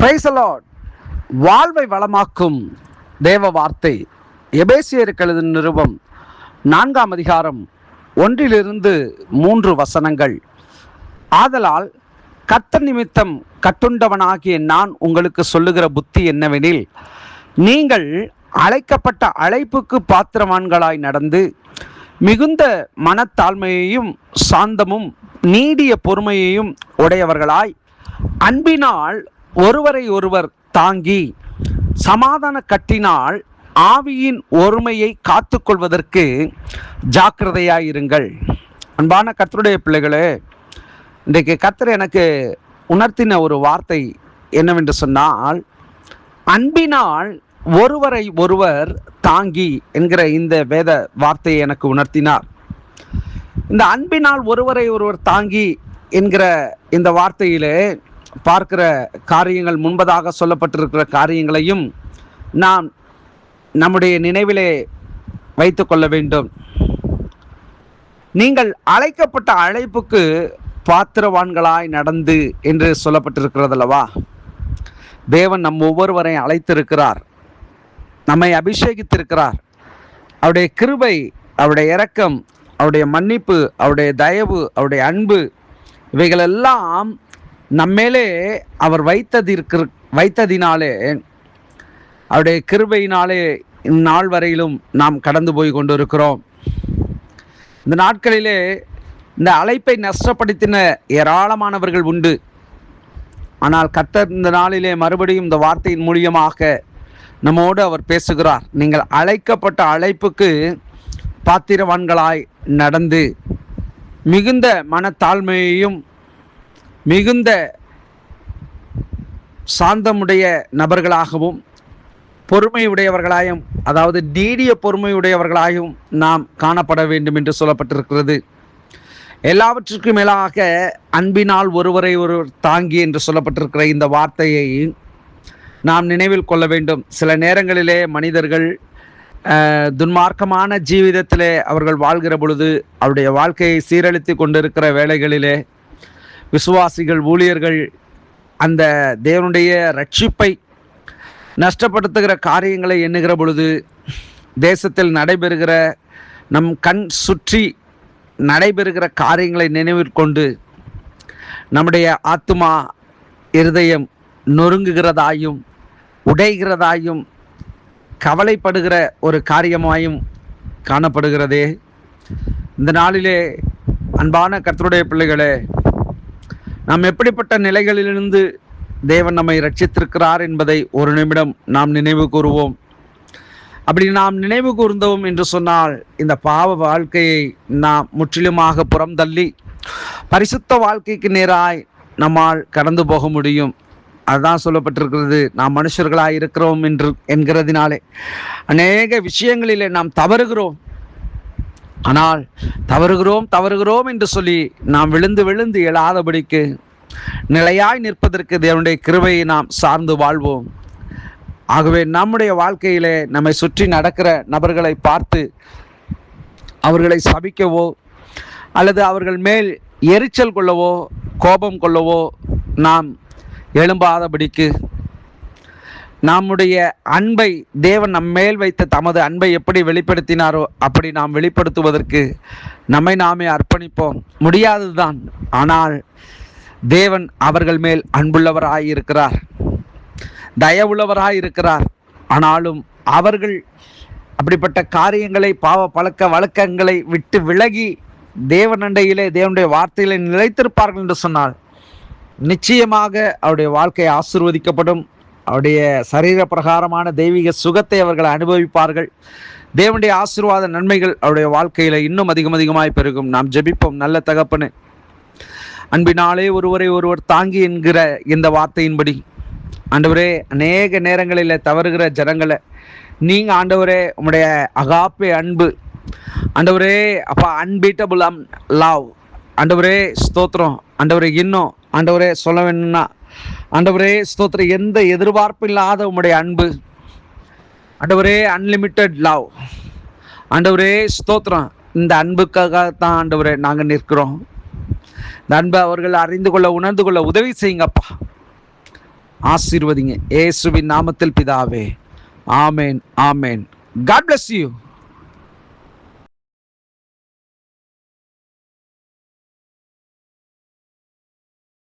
Praise the Lord. வாழ்வை வளமாக்கும் தேவ வார்த்தை எபேசியருக்கு எழுதின நிருபம் 4ஆம் அதிகாரம் 1-3 வசனங்கள். ஆதலால் கர்த்தர் நிமித்தம் கட்டுண்டவனாகிய நான் உங்களுக்கு சொல்லுகிற புத்தி என்னவெனில், நீங்கள் அழைக்கப்பட்ட அழைப்புக்கு பாத்திரவான்களாய் நடந்து மிகுந்த மனத்தாழ்மையையும் சாந்தமும் நீடிய பொறுமையையும் உடையவர்களாய் அன்பினால் ஒருவரை ஒருவர் தாங்கி சமாதான கட்டினால் ஆவியின் ஒருமையை காத்து கொள்வதற்கு ஜாக்கிரதையாயிருங்கள். அன்பான கர்த்தருடைய பிள்ளைகளே, இன்றைக்கு கர்த்தர் எனக்கு உணர்த்தின ஒரு வார்த்தை என்னவென்று சொன்னால், அன்பினால் ஒருவரை ஒருவர் தாங்கி என்கிற இந்த வேத வார்த்தையை எனக்கு உணர்த்தினார். இந்த அன்பினால் ஒருவரை ஒருவர் தாங்கி என்கிற இந்த வார்த்தையிலே பார்க்கிற காரியங்கள், முன்பதாக சொல்லப்பட்டிருக்கிற காரியங்களையும் நாம் நம்முடைய நினைவிலே வைத்து கொள்ள வேண்டும். நீங்கள் அழைக்கப்பட்ட அழைப்புக்கு பாத்திரவான்களாய் நடந்து என்று சொல்லப்பட்டிருக்கிறது அல்லவா? தேவன் நம் ஒவ்வொருவரையும் அழைத்திருக்கிறார், நம்மை அபிஷேகித்திருக்கிறார். அவருடைய கிருபை, அவருடைய இரக்கம், அவருடைய மன்னிப்பு, அவருடைய தயவு, அவருடைய அன்பு, இவைகளெல்லாம் நம்மேலே அவர் வைத்ததினாலே, அவருடைய கிருபையினாலே இந்நாள் வரையிலும் நாம் கடந்து போய் கொண்டிருக்கிறோம். இந்த நாட்களிலே இந்த அழைப்பை நஷ்டப்படுத்தின ஏராளமானவர்கள் உண்டு. ஆனால் கர்த்தர் இந்த நாளிலே மறுபடியும் இந்த வார்த்தையின் மூலியமாக நம்மோடு அவர் பேசுகிறார். நீங்கள் அழைக்கப்பட்ட அழைப்புக்கு பாத்திரவான்களாய் நடந்து மிகுந்த மனத்தாழ்மையையும் மிகுந்த சாந்தமுடைய நபர்களாகவும் பொறுமையுடையவர்களாயும், அதாவது நீடிய பொறுமையுடையவர்களாயும் நாம் காணப்பட வேண்டும் என்று சொல்லப்பட்டிருக்கிறது. எல்லாவற்றிற்கும் மேலாக அன்பினால் ஒருவரை ஒருவர் தாங்கி என்று சொல்லப்பட்டிருக்கிற இந்த வார்த்தையை நாம் நினைவில் கொள்ள வேண்டும். சில நேரங்களிலே மனிதர்கள் துன்மார்க்கமான ஜீவிதத்திலே அவர்கள் வாழ்கிற பொழுது, அவருடைய வாழ்க்கையை சீரழித்து கொண்டிருக்கிற வேளைகளிலே விசுவாசிகள், ஊழியர்கள் அந்த தேவனுடைய ரட்சிப்பை நஷ்டப்படுத்துகிற காரியங்களை எண்ணுகிற பொழுது, தேசத்தில் நடைபெறுகிற, நம் கண் சுற்றி நடைபெறுகிற காரியங்களை நினைவில் கொண்டு நம்முடைய ஆத்துமா, இருதயம் நொறுங்குகிறதாயும் உடைகிறதாயும் கவலைப்படுகிற ஒரு காரியமாயும் காணப்படுகிறதே. இந்த நாளிலே அன்பான கர்த்தருடைய பிள்ளைகளே, நாம் எப்படிப்பட்ட நிலைகளிலிருந்து தேவன் நம்மை ரட்சித்திருக்கிறார் என்பதை ஒரு நிமிடம் நாம் நினைவு கூறுவோம். அப்படி நாம் நினைவு கூர்ந்தோம் என்று சொன்னால், இந்த பாவ வாழ்க்கையை நாம் முற்றிலுமாக புறம் தள்ளி பரிசுத்த வாழ்க்கைக்கு நேராய் நம்மால் கடந்து போக முடியும். அதுதான் சொல்லப்பட்டிருக்கிறது. நாம் மனுஷர்களாய் இருக்கிறோம் என்கிறதினாலே அநேக விஷயங்களிலே நாம் தவறுகிறோம். ஆனால் தவறுகிறோம் என்று சொல்லி நாம் விழுந்து எழாதபடிக்கு நிலையாய் நிற்பதற்கு தேவனுடைய கிருபையை நாம் சார்ந்து வாழ்வோம். ஆகவே நம்முடைய வாழ்க்கையிலே நம்மை சுற்றி நடக்கிற நபர்களை பார்த்து அவர்களை சபிக்கவோ அல்லது அவர்கள் மேல் எரிச்சல் கொள்ளவோ கோபம் கொள்ளவோ நாம் எழும்பாதபடிக்கு, நம்முடைய அன்பை, தேவன் நம்மேல் வைத்த தமது அன்பை எப்படி வெளிப்படுத்தினாரோ அப்படி நாம் வெளிப்படுத்துவதற்கு நம்மை நாமே அர்ப்பணிப்போம். முடியாததுதான். ஆனால் தேவன் அவர்கள் மேல் அன்புள்ளவராய் இருக்கிறார், தயவுள்ளவராய் இருக்கிறார். ஆனாலும் அவர்கள் அப்படிப்பட்ட காரியங்களை, பாவ பழக்க வழக்கங்களை விட்டு விலகி தேவனண்டையிலே, தேவனுடைய வார்த்தையிலே நிலைத்திருப்பார்கள் என்று சொன்னால் நிச்சயமாக அவருடைய வாழ்க்கை ஆசீர்வதிக்கப்படும். அவருடைய சரீர பிரகாரமான தெய்வீக சுகத்தை அவர்கள் அனுபவிப்பார்கள். தேவனுடைய ஆசீர்வாத நன்மைகள் அவருடைய வாழ்க்கையில் இன்னும் அதிகமாய் பெருகும். நாம் ஜெபிப்போம். நல்ல தகப்பனே, அன்பினாலே ஒருவரை ஒருவர் தாங்கி என்கிற இந்த வார்த்தையின்படி ஆண்டவரே, அநேக நேரங்களில் தவறுகிற ஜனங்களை நீங்கள் ஆண்டவரே உம்முடைய அகாப்பே அன்பு, ஆண்டவரே அப்பா, அன்பீட்டபுள் லவ், ஆண்டவரே ஸ்தோத்திரம். ஆண்டவரே இன்னும் ஆண்டவரே சொல்ல வேணும்னா, ஆண்டவரே ஸ்தோத்திரம், எந்த எதிர்பார்ப்பு இல்லாத உம்முடைய அன்பு, ஆண்டவரே அன்லிமிட்டெட் லவ், ஆண்டவரே ஸ்தோத்திரம். இந்த அன்புக்காகத்தான் ஆண்டவரே நாங்கள் நிற்கிறோம். இந்த அன்பை அவர்கள் அறிந்து கொள்ள, உணர்ந்து கொள்ள உதவி செய்யுங்கப்பா. ஆசீர்வதிங்க. இயேசுவின் நாமத்தில் பிதாவே, ஆமேன், ஆமேன். God bless you.